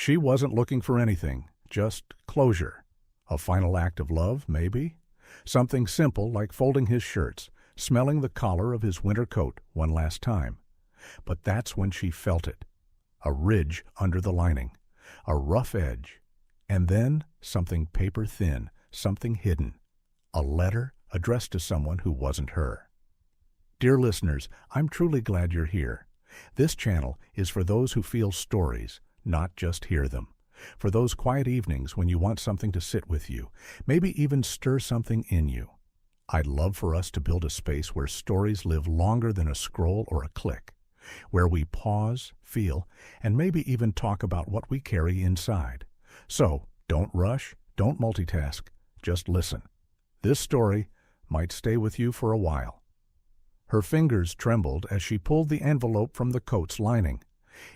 She wasn't looking for anything, just closure. A final act of love, maybe? Something simple like folding his shirts, smelling the collar of his winter coat one last time. But that's when she felt it. A ridge under the lining, a rough edge, and then something paper thin, something hidden. A letter addressed to someone who wasn't her. Dear listeners, I'm truly glad you're here. This channel is for those who feel stories, not just hear them. For those quiet evenings when you want something to sit with you, maybe even stir something in you. I'd love for us to build a space where stories live longer than a scroll or a click, where we pause, feel, and maybe even talk about what we carry inside. So, don't rush, don't multitask, just listen. This story might stay with you for a while. Her fingers trembled as she pulled the envelope from the coat's lining.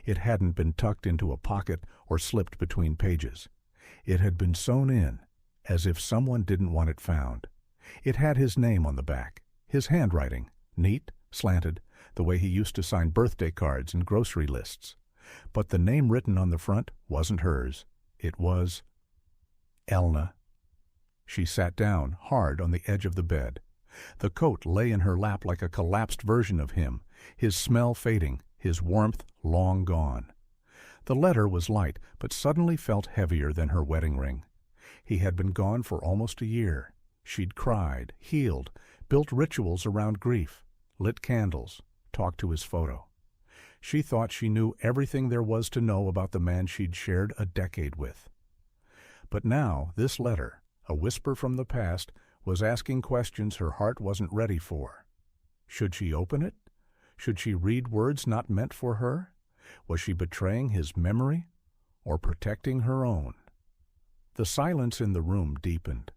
It hadn't been tucked into a pocket or slipped between pages. It had been sewn in, as if someone didn't want it found. It had his name on the back, his handwriting, neat, slanted, the way he used to sign birthday cards and grocery lists. But the name written on the front wasn't hers. It was Elna. She sat down, hard on the edge of the bed. The coat lay in her lap like a collapsed version of him, his smell fading, his warmth long gone. The letter was light, but suddenly felt heavier than her wedding ring. He had been gone for almost a year. She'd cried, healed, built rituals around grief, lit candles, talked to his photo. She thought she knew everything there was to know about the man she'd shared a decade with. But now, this letter, a whisper from the past, was asking questions her heart wasn't ready for. Should she open it? Should she read words not meant for her? Was she betraying his memory or protecting her own? The silence in the room deepened.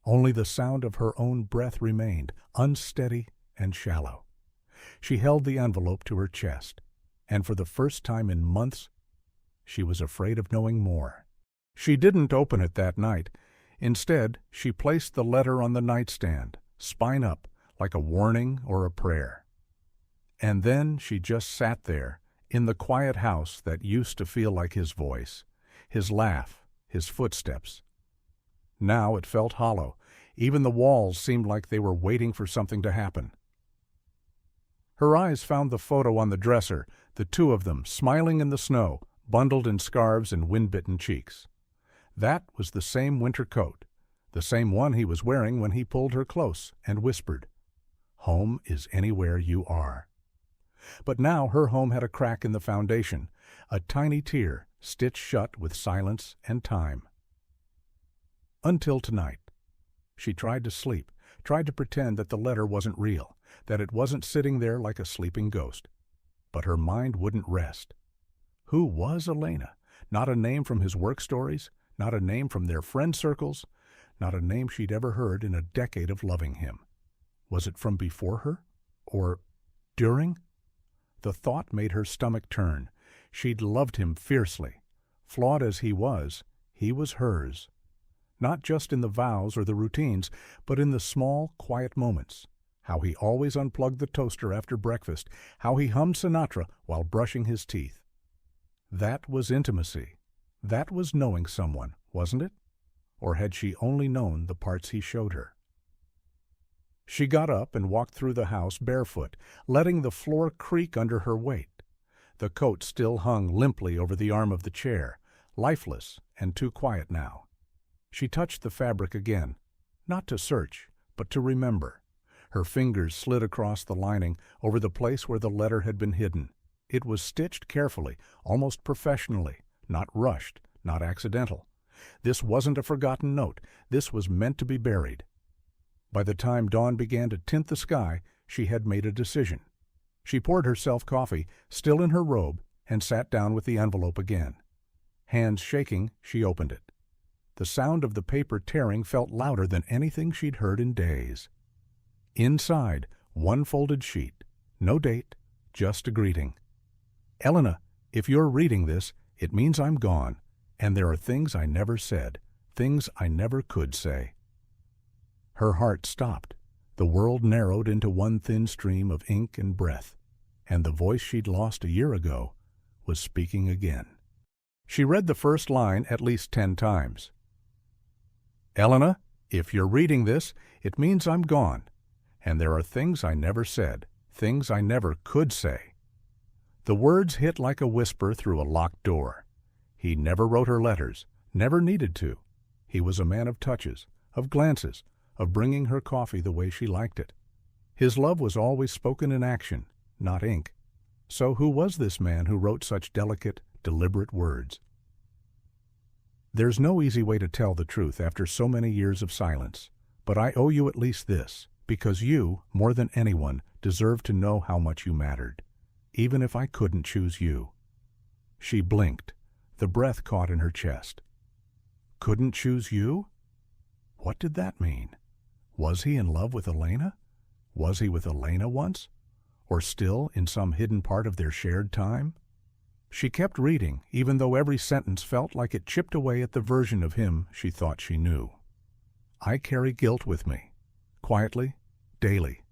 Only the sound of her own breath remained, unsteady and shallow. She held the envelope to her chest, and for the first time in months, she was afraid of knowing more. She didn't open it that night. Instead, she placed the letter on the nightstand, spine up, like a warning or a prayer. And then she just sat there, in the quiet house that used to feel like his voice, his laugh, his footsteps. Now it felt hollow. Even the walls seemed like they were waiting for something to happen. Her eyes found the photo on the dresser, the two of them smiling in the snow, bundled in scarves and wind-bitten cheeks. That was the same winter coat, the same one he was wearing when he pulled her close and whispered, "Home is anywhere you are." But now her home had a crack in the foundation, a tiny tear stitched shut with silence and time. Until tonight. She tried to sleep, tried to pretend that the letter wasn't real, that it wasn't sitting there like a sleeping ghost. But her mind wouldn't rest. Who was Elena? Not a name from his work stories, not a name from their friend circles, not a name she'd ever heard in a decade of loving him. Was it from before her? Or during? The thought made her stomach turn. She'd loved him fiercely. Flawed as he was hers. Not just in the vows or the routines, but in the small, quiet moments. How he always unplugged the toaster after breakfast, how he hummed Sinatra while brushing his teeth. That was intimacy. That was knowing someone, wasn't it? Or had she only known the parts he showed her? She got up and walked through the house barefoot, letting the floor creak under her weight. The coat still hung limply over the arm of the chair, lifeless and too quiet now. She touched the fabric again, not to search, but to remember. Her fingers slid across the lining over the place where the letter had been hidden. It was stitched carefully, almost professionally, not rushed, not accidental. This wasn't a forgotten note. This was meant to be buried. By the time dawn began to tint the sky, she had made a decision. She poured herself coffee, still in her robe, and sat down with the envelope again. Hands shaking, she opened it. The sound of the paper tearing felt louder than anything she'd heard in days. Inside, one folded sheet. No date, just a greeting. Elena, if you're reading this, it means I'm gone, and there are things I never said, things I never could say. Her heart stopped. The world narrowed into one thin stream of ink and breath, and the voice she'd lost a year ago was speaking again. She read the first line at least 10 times. Elena, if you're reading this, it means I'm gone, and there are things I never said, things I never could say. The words hit like a whisper through a locked door. He never wrote her letters, never needed to. He was a man of touches, of glances, of bringing her coffee the way she liked it. His love was always spoken in action, not ink. So who was this man who wrote such delicate, deliberate words? There's no easy way to tell the truth after so many years of silence, but I owe you at least this, because you, more than anyone, deserve to know how much you mattered, even if I couldn't choose you. She blinked, the breath caught in her chest. Couldn't choose you? What did that mean? Was he in love with Elena? Was he with Elena once? Or still in some hidden part of their shared time? She kept reading, even though every sentence felt like it chipped away at the version of him she thought she knew. I carry guilt with me, quietly, daily.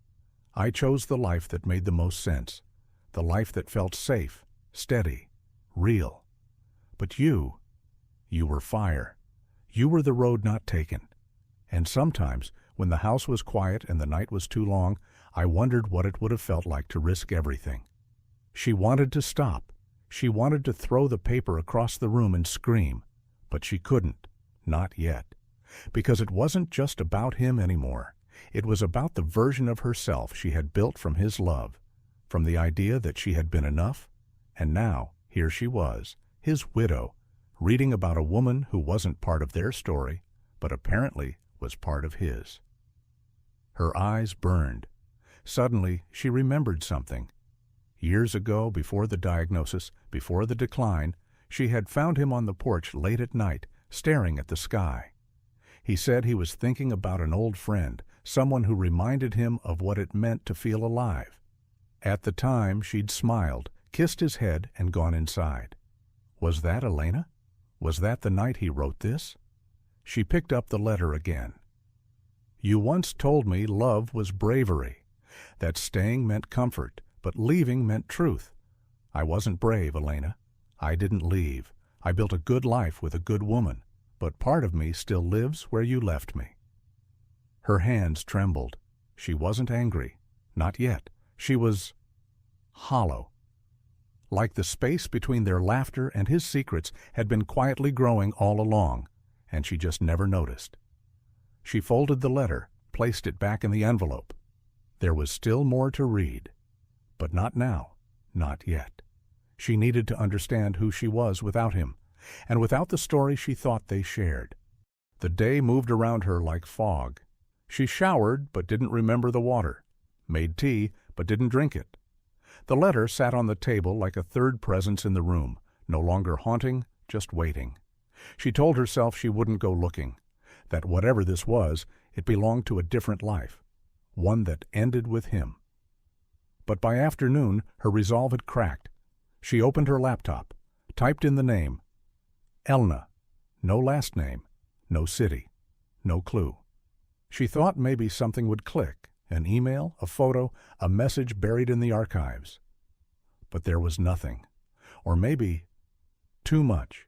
I chose the life that made the most sense, the life that felt safe, steady, real. But you were fire. You were the road not taken. And sometimes, when the house was quiet and the night was too long, I wondered what it would have felt like to risk everything. She wanted to stop. She wanted to throw the paper across the room and scream, but she couldn't, not yet, because it wasn't just about him anymore. It was about the version of herself she had built from his love, from the idea that she had been enough, and now here she was, his widow, reading about a woman who wasn't part of their story, but apparently was part of his. Her eyes burned. Suddenly, she remembered something. Years ago, before the diagnosis, before the decline, she had found him on the porch late at night, staring at the sky. He said he was thinking about an old friend, someone who reminded him of what it meant to feel alive. At the time, she'd smiled, kissed his head, and gone inside. Was that Elena? Was that the night he wrote this? She picked up the letter again. You once told me love was bravery, that staying meant comfort, but leaving meant truth. I wasn't brave, Elena. I didn't leave. I built a good life with a good woman, but part of me still lives where you left me. Her hands trembled. She wasn't angry. Not yet. She was hollow. Like the space between their laughter and his secrets had been quietly growing all along, and she just never noticed. She folded the letter, placed it back in the envelope. There was still more to read. But not now, not yet. She needed to understand who she was without him, and without the story she thought they shared. The day moved around her like fog. She showered but didn't remember the water, made tea but didn't drink it. The letter sat on the table like a third presence in the room, no longer haunting, just waiting. She told herself she wouldn't go looking, that whatever this was, it belonged to a different life, one that ended with him. But by afternoon, her resolve had cracked. She opened her laptop, typed in the name. Elna. No last name, no city, no clue. She thought maybe something would click, an email, a photo, a message buried in the archives. But there was nothing. Or maybe too much.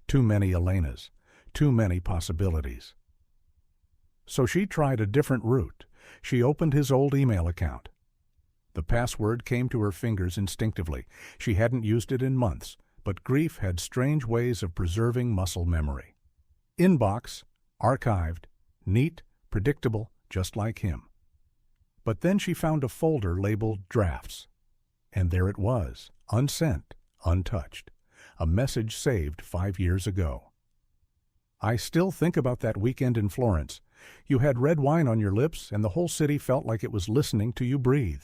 Too many Elenas, too many possibilities. So she tried a different route. She opened his old email account. The password came to her fingers instinctively. She hadn't used it in months, but grief had strange ways of preserving muscle memory. Inbox, archived, neat, predictable, just like him. But then she found a folder labeled Drafts. And there it was, unsent, untouched. A message saved 5 years ago. I still think about that weekend in Florence. You had red wine on your lips, and the whole city felt like it was listening to you breathe.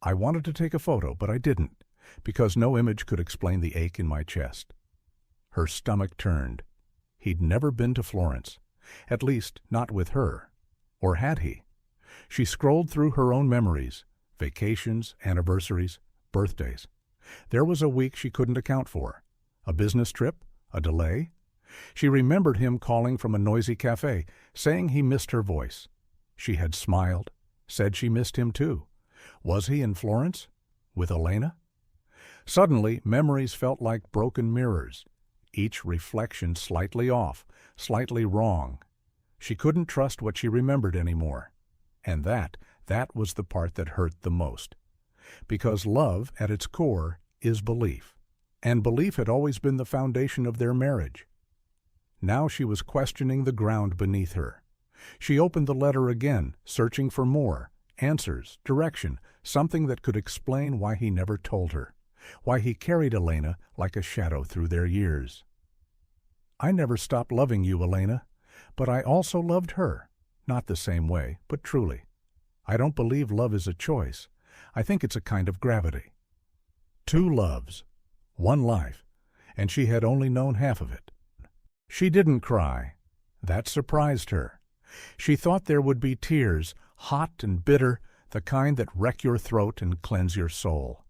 I wanted to take a photo, but I didn't, because no image could explain the ache in my chest. Her stomach turned. He'd never been to Florence, at least not with her. Or had he? She scrolled through her own memories, vacations, anniversaries, birthdays. There was a week she couldn't account for. A business trip? A delay? She remembered him calling from a noisy cafe, saying he missed her voice. She had smiled, said she missed him too. Was he in Florence? With Elena? Suddenly, memories felt like broken mirrors. each reflection slightly off, slightly wrong. She couldn't trust what she remembered anymore. And that was the part that hurt the most. Because love, at its core, is belief. And belief had always been the foundation of their marriage. Now she was questioning the ground beneath her. She opened the letter again, searching for more, answers, direction, something that could explain why he never told her, why he carried Elena like a shadow through their years. I never stopped loving you, Elena, but I also loved her. Not the same way, but truly. I don't believe love is a choice. I think it's a kind of gravity. 2 loves, 1 life, and she had only known half of it. She didn't cry. That surprised her. She thought there would be tears, hot and bitter, the kind that wreck your throat and cleanse your soul.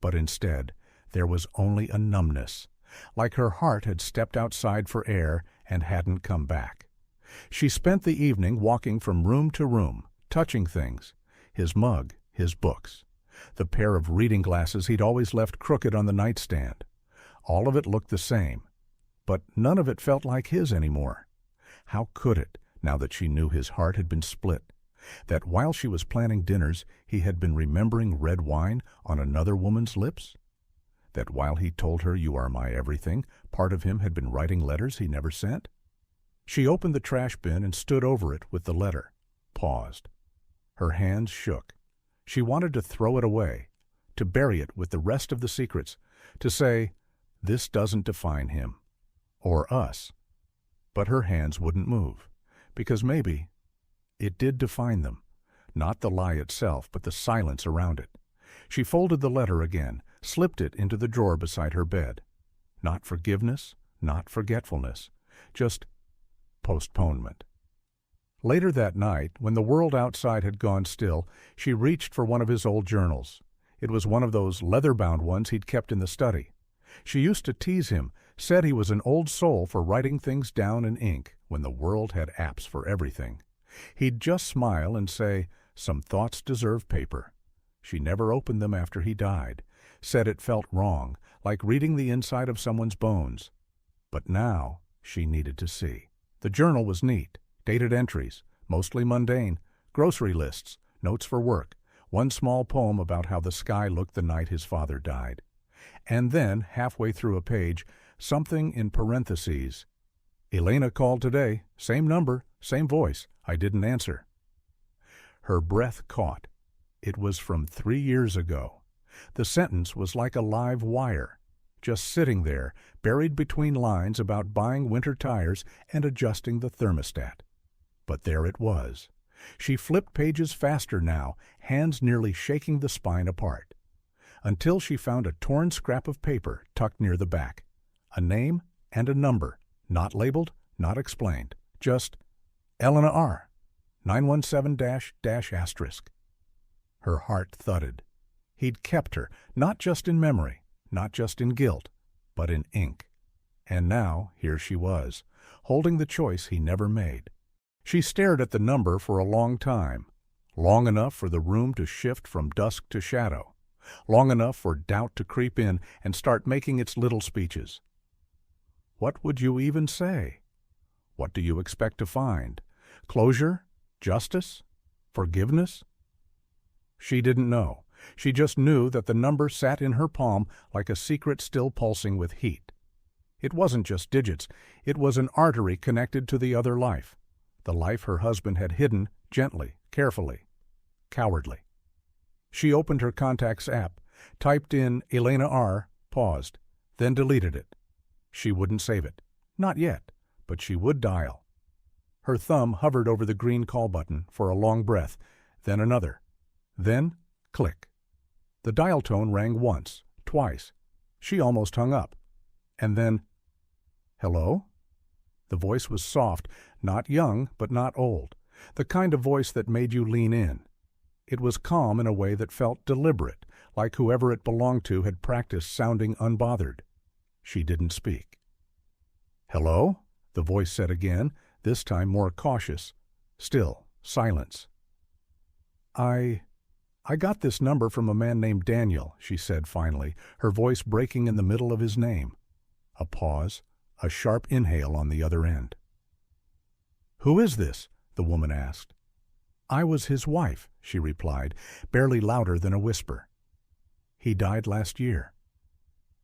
But instead, there was only a numbness, like her heart had stepped outside for air and hadn't come back. She spent the evening walking from room to room, touching things, his mug, his books, the pair of reading glasses he'd always left crooked on the nightstand. All of it looked the same, but none of it felt like his anymore. How could it, now that she knew his heart had been split, that while she was planning dinners he had been remembering red wine on another woman's lips? That while he told her, "You are my everything," part of him had been writing letters he never sent? She opened the trash bin and stood over it with the letter, paused. Her hands shook. She wanted to throw it away, to bury it with the rest of the secrets, to say, "This doesn't define him, or us." But her hands wouldn't move, because maybe it did define them, not the lie itself, but the silence around it. She folded the letter again, slipped it into the drawer beside her bed. Not forgiveness, not forgetfulness, just postponement. Later that night, when the world outside had gone still, she reached for one of his old journals. It was one of those leather-bound ones he'd kept in the study. She used to tease him, said he was an old soul for writing things down in ink when the world had apps for everything. He'd just smile and say, "Some thoughts deserve paper." She never opened them after he died, said it felt wrong, like reading the inside of someone's bones. But now she needed to see. The journal was neat, dated entries, mostly mundane, grocery lists, notes for work, one small poem about how the sky looked the night his father died. And then, halfway through a page, something in parentheses. "Elena called today, same number, same voice. I didn't answer." Her breath caught. It was from 3 years ago. The sentence was like a live wire, just sitting there, buried between lines about buying winter tires and adjusting the thermostat. But there it was. She flipped pages faster now, hands nearly shaking the spine apart, until she found a torn scrap of paper tucked near the back. A name and a number, not labeled, not explained, just Elena R. 917-***. Her heart thudded. He'd kept her, not just in memory, not just in guilt, but in ink. And now, here she was, holding the choice he never made. She stared at the number for a long time, long enough for the room to shift from dusk to shadow, long enough for doubt to creep in and start making its little speeches. What would you even say? What do you expect to find? Closure? Justice? Forgiveness? She didn't know. She just knew that the number sat in her palm like a secret still pulsing with heat. It wasn't just digits. It was an artery connected to the other life, the life her husband had hidden gently, carefully, cowardly. She opened her contacts app, typed in Elena R., paused, then deleted it. She wouldn't save it. Not yet, but she would dial. Her thumb hovered over the green call button for a long breath, then another. Then, click. The dial tone rang once, twice. She almost hung up. And then, "Hello?" The voice was soft, not young, but not old, the kind of voice that made you lean in. It was calm in a way that felt deliberate, like whoever it belonged to had practiced sounding unbothered. She didn't speak. "Hello?" the voice said again, this time more cautious. Still, silence. I got this number from a man named Daniel," she said finally, her voice breaking in the middle of his name. A pause, a sharp inhale on the other end. "Who is this?" the woman asked. "I was his wife," she replied, barely louder than a whisper. "He died last year."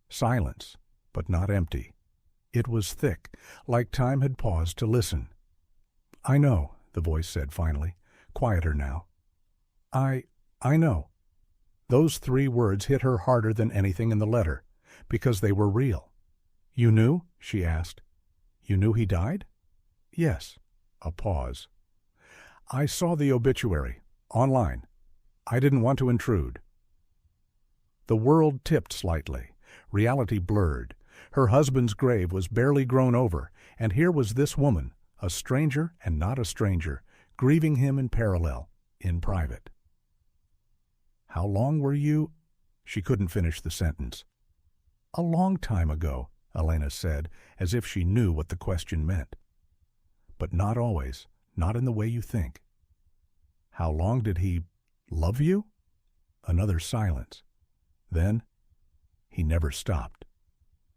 Silence, but not empty. It was thick, like time had paused to listen. "I know," the voice said finally, quieter now. I know." Those 3 words hit her harder than anything in the letter, because they were real. "You knew?" she asked. "You knew he died?" "Yes." A pause. "I saw the obituary, online. I didn't want to intrude." The world tipped slightly. Reality blurred. Her husband's grave was barely grown over, and here was this woman, a stranger and not a stranger, grieving him in parallel, in private. "How long were you—" She couldn't finish the sentence. "A long time ago," Elena said, as if she knew what the question meant. "But not always, not in the way you think." "How long did he love you?" Another silence. Then, "He never stopped."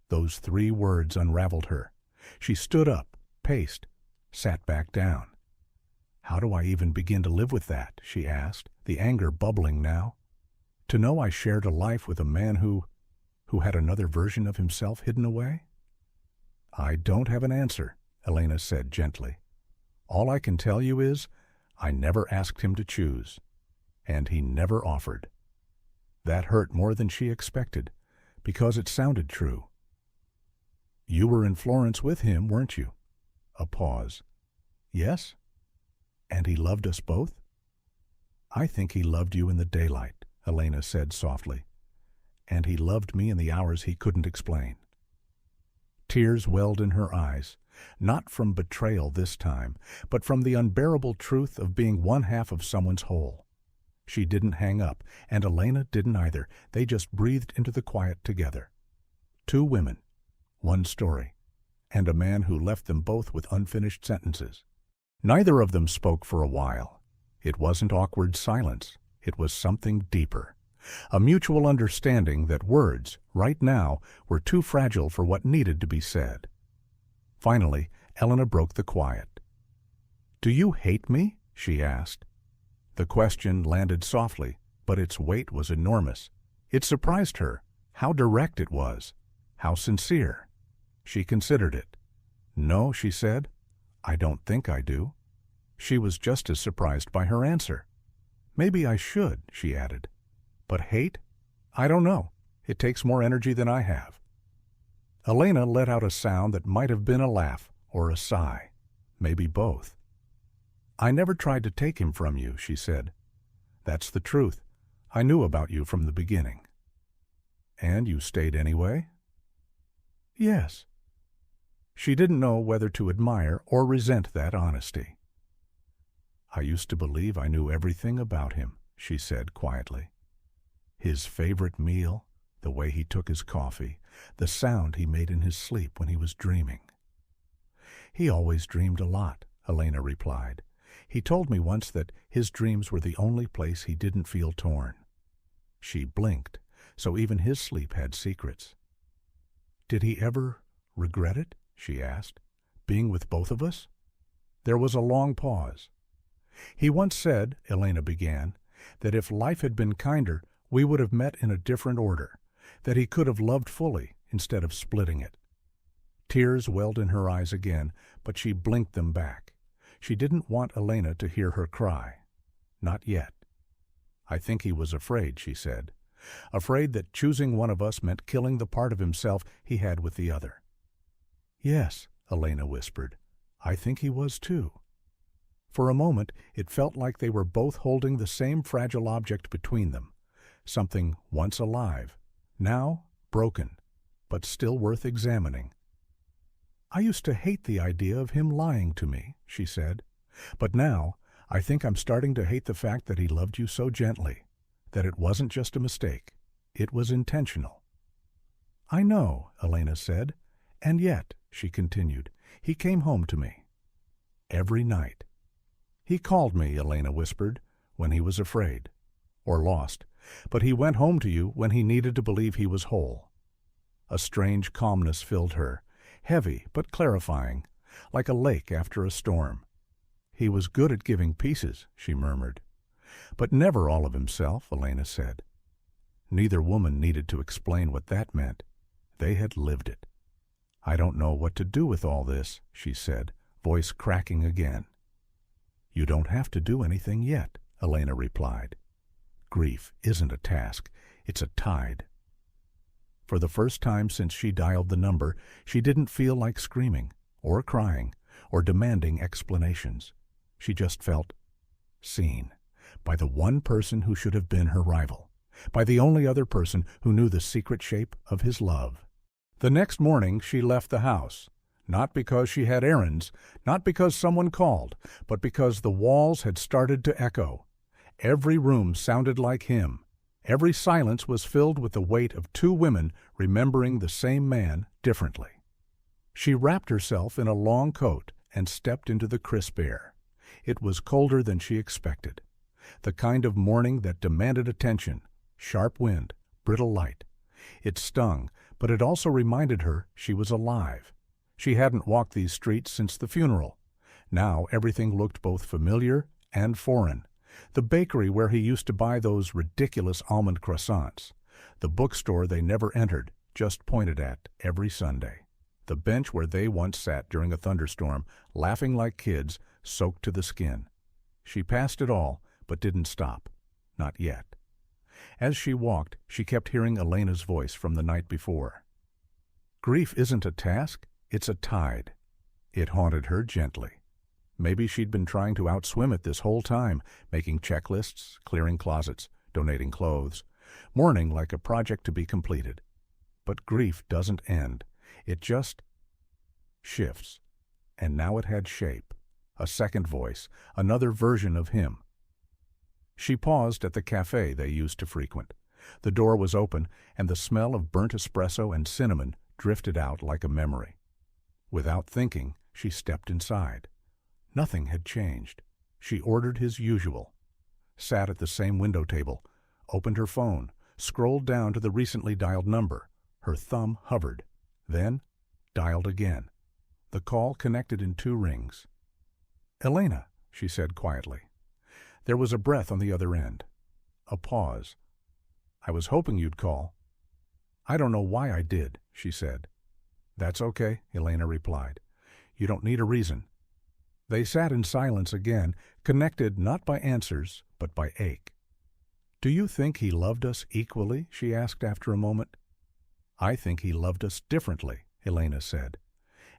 Those 3 words unraveled her. She stood up, paced, sat back down. "How do I even begin to live with that?" she asked, the anger bubbling now. "To know I shared a life with a man who had another version of himself hidden away?" "I don't have an answer," Elena said gently. "All I can tell you is, I never asked him to choose, and he never offered." That hurt more than she expected, because it sounded true. "You were in Florence with him, weren't you?" A pause. "Yes." "And he loved us both?" "I think he loved you in the daylight," Elena said softly. "And he loved me in the hours he couldn't explain." Tears welled in her eyes, not from betrayal this time, but from the unbearable truth of being one half of someone's whole. She didn't hang up, and Elena didn't either. They just breathed into the quiet together. 2 women, 1 story, and a man who left them both with unfinished sentences. Neither of them spoke for a while. It wasn't awkward silence. It was something deeper. A mutual understanding that words, right now, were too fragile for what needed to be said. Finally, Elena broke the quiet. "Do you hate me?" she asked. The question landed softly, but its weight was enormous. It surprised her, how direct it was, how sincere. She considered it. "No," she said. "I don't think I do." She was just as surprised by her answer. "Maybe I should," she added. "But hate? I don't know. It takes more energy than I have." Elena let out a sound that might have been a laugh or a sigh, maybe both. "I never tried to take him from you," she said. "That's the truth. I knew about you from the beginning." "And you stayed anyway?" "Yes." She didn't know whether to admire or resent that honesty. "I used to believe I knew everything about him," she said quietly. "His favorite meal, the way he took his coffee, the sound he made in his sleep when he was dreaming." "He always dreamed a lot," Elena replied. "He told me once that his dreams were the only place he didn't feel torn." She blinked, so even his sleep had secrets. "Did he ever regret it?" she asked. "Being with both of us?" There was a long pause. "He once said," Elena began, "that if life had been kinder, we would have met in a different order, that he could have loved fully instead of splitting it." Tears welled in her eyes again, but she blinked them back. She didn't want Elena to hear her cry. Not yet. "I think he was afraid," she said. "Afraid that choosing one of us meant killing the part of himself he had with the other." "Yes," Elena whispered. "I think he was too." For a moment, it felt like they were both holding the same fragile object between them, something once alive, now broken, but still worth examining. "I used to hate the idea of him lying to me," she said. "But now, I think I'm starting to hate the fact that he loved you so gently, that it wasn't just a mistake. It was intentional." "I know," Elena said. "And yet," she continued, "he came home to me. Every night." "He called me," Elena whispered, "when he was afraid. Or lost. But he went home to you when he needed to believe he was whole." A strange calmness filled her. heavy but clarifying, like a lake after a storm. He was good at giving pieces, she murmured. But never all of himself, Elena said. Neither woman needed to explain what that meant. They had lived it. I don't know what to do with all this, she said, voice cracking again. You don't have to do anything yet, Elena replied. Grief isn't a task, it's a tide. For the first time since she dialed the number, she didn't feel like screaming, or crying, or demanding explanations. She just felt seen by the one person who should have been her rival, by the only other person who knew the secret shape of his love. The next morning she left the house, not because she had errands, not because someone called, but because the walls had started to echo. Every room sounded like him. Every silence was filled with the weight of two women remembering the same man differently. She wrapped herself in a long coat and stepped into the crisp air. It was colder than she expected. The kind of morning that demanded attention, sharp wind, brittle light. It stung, but it also reminded her she was alive. She hadn't walked these streets since the funeral. Now everything looked both familiar and foreign. The bakery where he used to buy those ridiculous almond croissants. The bookstore they never entered, just pointed at every Sunday. The bench where they once sat during a thunderstorm, laughing like kids, soaked to the skin. She passed it all, but didn't stop. Not yet. As she walked, she kept hearing Elena's voice from the night before. Grief isn't a task, it's a tide. It haunted her gently. Maybe she'd been trying to outswim it this whole time, making checklists, clearing closets, donating clothes, mourning like a project to be completed. But grief doesn't end. It just shifts. And now it had shape. A second voice, another version of him. She paused at the cafe they used to frequent. The door was open, and the smell of burnt espresso and cinnamon drifted out like a memory. Without thinking, she stepped inside. Nothing had changed. She ordered his usual, sat at the same window table, opened her phone, scrolled down to the recently dialed number. Her thumb hovered, then dialed again. The call connected in 2 rings. "Elena," she said quietly. There was a breath on the other end. A pause. "I was hoping you'd call." "I don't know why I did," she said. "That's okay," Elena replied. "You don't need a reason." They sat in silence again, connected not by answers, but by ache. "Do you think he loved us equally?" she asked after a moment. "I think he loved us differently," Elena said,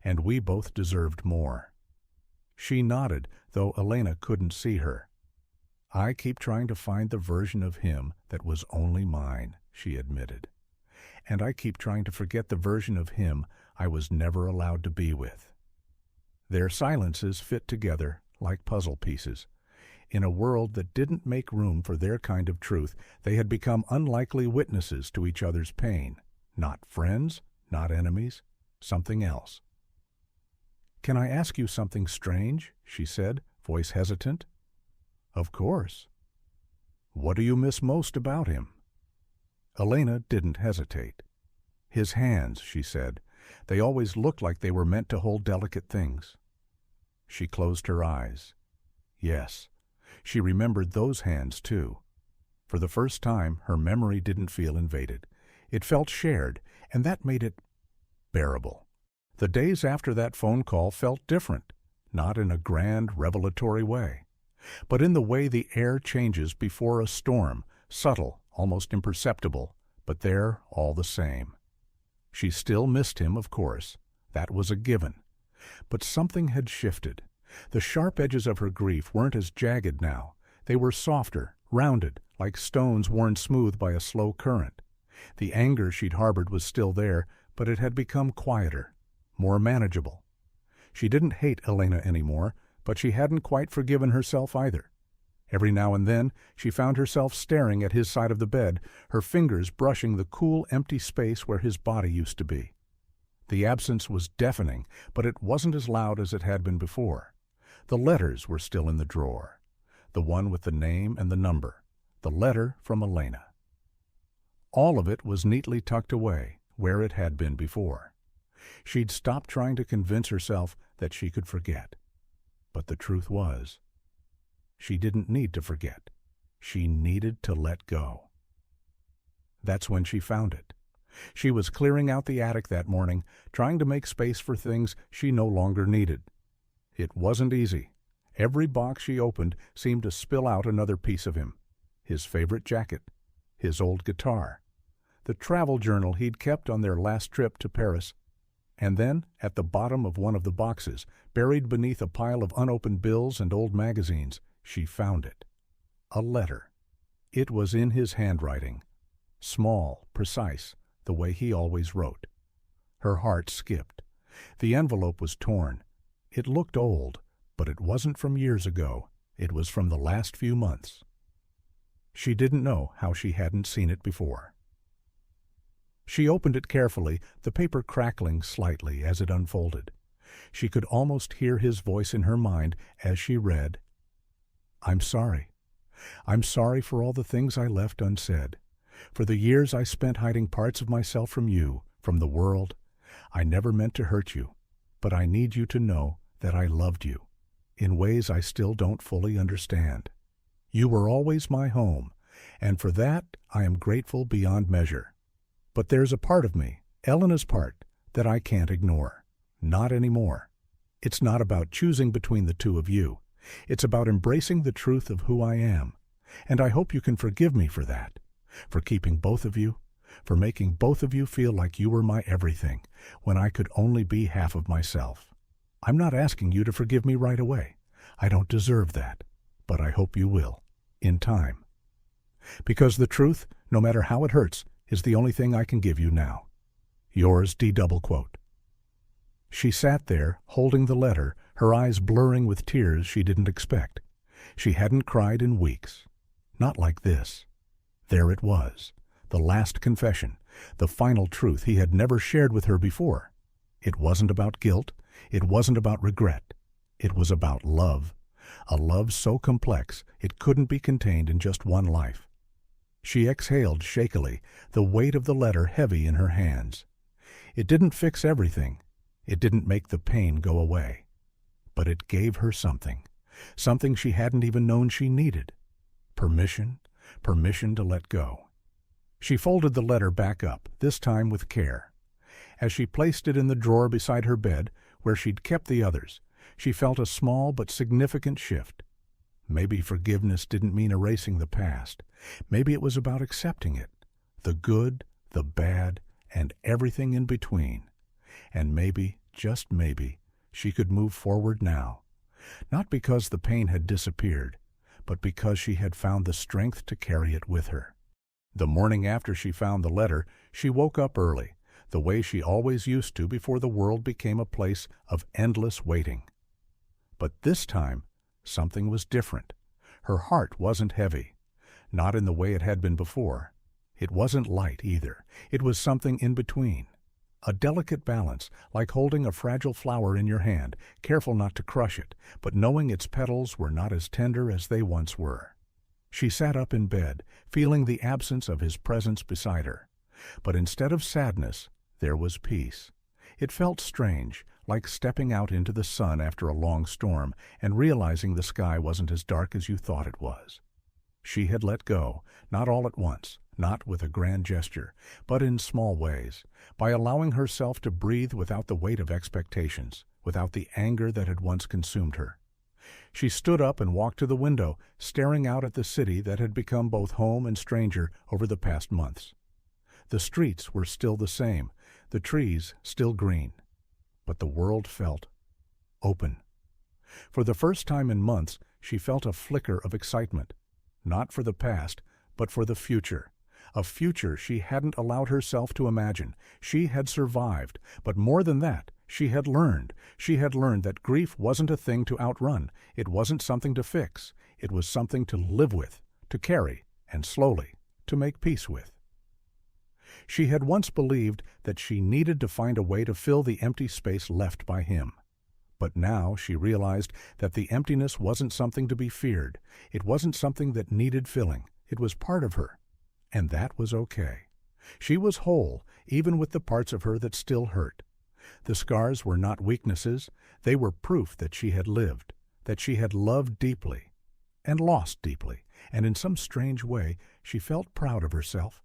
"and we both deserved more." She nodded, though Elena couldn't see her. "I keep trying to find the version of him that was only mine," she admitted. "And I keep trying to forget the version of him I was never allowed to be with." Their silences fit together like puzzle pieces. In a world that didn't make room for their kind of truth, they had become unlikely witnesses to each other's pain. Not friends, not enemies, something else. "Can I ask you something strange?" she said, voice hesitant. "Of course." "What do you miss most about him?" Elena didn't hesitate. "His hands," she said. "They always looked like they were meant to hold delicate things." She closed her eyes. Yes, she remembered those hands too. For the first time, her memory didn't feel invaded. It felt shared, and that made it bearable. The days after that phone call felt different, not in a grand, revelatory way, but in the way the air changes before a storm, subtle, almost imperceptible, but there all the same. She still missed him, of course. That was a given. But something had shifted. The sharp edges of her grief weren't as jagged now. They were softer, rounded, like stones worn smooth by a slow current. The anger she'd harbored was still there, but it had become quieter, more manageable. She didn't hate Elena anymore, but she hadn't quite forgiven herself either. Every now and then, she found herself staring at his side of the bed, her fingers brushing the cool, empty space where his body used to be. The absence was deafening, but it wasn't as loud as it had been before. The letters were still in the drawer. The one with the name and the number. The letter from Elena. All of it was neatly tucked away, where it had been before. She'd stopped trying to convince herself that she could forget. But the truth was, she didn't need to forget. She needed to let go. That's when she found it. She was clearing out the attic that morning, trying to make space for things she no longer needed. It wasn't easy. Every box she opened seemed to spill out another piece of him. His favorite jacket, his old guitar, the travel journal he'd kept on their last trip to Paris. And then, at the bottom of one of the boxes, buried beneath a pile of unopened bills and old magazines, she found it. A letter. It was in his handwriting. Small, precise, the way he always wrote. Her heart skipped. The envelope was torn. It looked old, but it wasn't from years ago. It was from the last few months. She didn't know how she hadn't seen it before. She opened it carefully, the paper crackling slightly as it unfolded. She could almost hear his voice in her mind as she read, "I'm sorry. I'm sorry for all the things I left unsaid. For the years I spent hiding parts of myself from you, from the world. I never meant to hurt you, but I need you to know that I loved you, in ways I still don't fully understand. You were always my home, and for that I am grateful beyond measure. But there's a part of me, Elena's part, that I can't ignore. Not anymore. It's not about choosing between the two of you. It's about embracing the truth of who I am, and I hope you can forgive me for that, for keeping both of you, for making both of you feel like you were my everything, when I could only be half of myself. I'm not asking you to forgive me right away. I don't deserve that, but I hope you will, in time. Because the truth, no matter how it hurts, is the only thing I can give you now. Yours, D. Double quote." She sat there, holding the letter, her eyes blurring with tears she didn't expect. She hadn't cried in weeks. Not like this. There it was, the last confession, the final truth he had never shared with her before. It wasn't about guilt. It wasn't about regret. It was about love, a love so complex it couldn't be contained in just one life. She exhaled shakily, the weight of the letter heavy in her hands. It didn't fix everything. It didn't make the pain go away. But it gave her something she hadn't even known she needed. Permission to let go. She folded the letter back up, this time with care. As she placed it in the drawer beside her bed, where she'd kept the others, she felt a small but significant shift. Maybe forgiveness didn't mean erasing the past. Maybe it was about accepting it, the good, the bad, and everything in between. And maybe, just maybe, she could move forward now. Not because the pain had disappeared, but because she had found the strength to carry it with her. The morning after she found the letter, she woke up early, the way she always used to before the world became a place of endless waiting. But this time, something was different. Her heart wasn't heavy, not in the way it had been before. It wasn't light either. It was something in between. A delicate balance, like holding a fragile flower in your hand, careful not to crush it, but knowing its petals were not as tender as they once were. She sat up in bed, feeling the absence of his presence beside her. But instead of sadness, there was peace. It felt strange, like stepping out into the sun after a long storm and realizing the sky wasn't as dark as you thought it was. She had let go, not all at once, not with a grand gesture, but in small ways, by allowing herself to breathe without the weight of expectations, without the anger that had once consumed her. She stood up and walked to the window, staring out at the city that had become both home and stranger over the past months. The streets were still the same, the trees still green, but the world felt open. For the first time in months, she felt a flicker of excitement, not for the past, but for the future. A future she hadn't allowed herself to imagine. She had survived, but more than that, she had learned. She had learned that grief wasn't a thing to outrun. It wasn't something to fix. It was something to live with, to carry, and slowly, to make peace with. She had once believed that she needed to find a way to fill the empty space left by him. But now she realized that the emptiness wasn't something to be feared. It wasn't something that needed filling. It was part of her. And that was okay. She was whole, even with the parts of her that still hurt. The scars were not weaknesses, they were proof that she had lived, that she had loved deeply, and lost deeply, and in some strange way she felt proud of herself.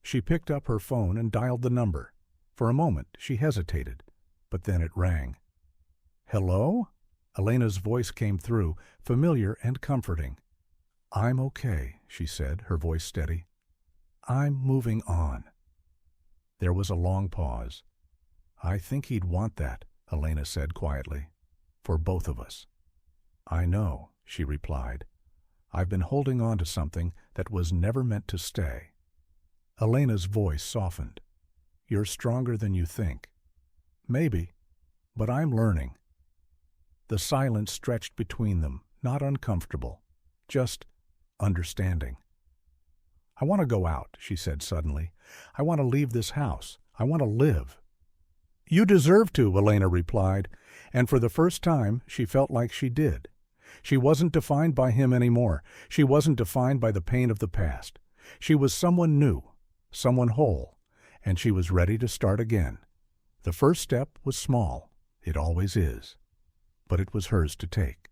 She picked up her phone and dialed the number. For a moment she hesitated, but then it rang. "Hello?" Elena's voice came through, familiar and comforting. "I'm okay," she said, her voice steady. "I'm moving on." There was a long pause. "I think he'd want that," Elena said quietly. "For both of us." "I know," she replied. "I've been holding on to something that was never meant to stay." Elena's voice softened. "You're stronger than you think." "Maybe, but I'm learning." The silence stretched between them, not uncomfortable, just understanding. "I want to go out," she said suddenly. "I want to leave this house. I want to live." "You deserve to," Elena replied, and for the first time she felt like she did. She wasn't defined by him anymore. She wasn't defined by the pain of the past. She was someone new, someone whole, and she was ready to start again. The first step was small. It always is. But it was hers to take.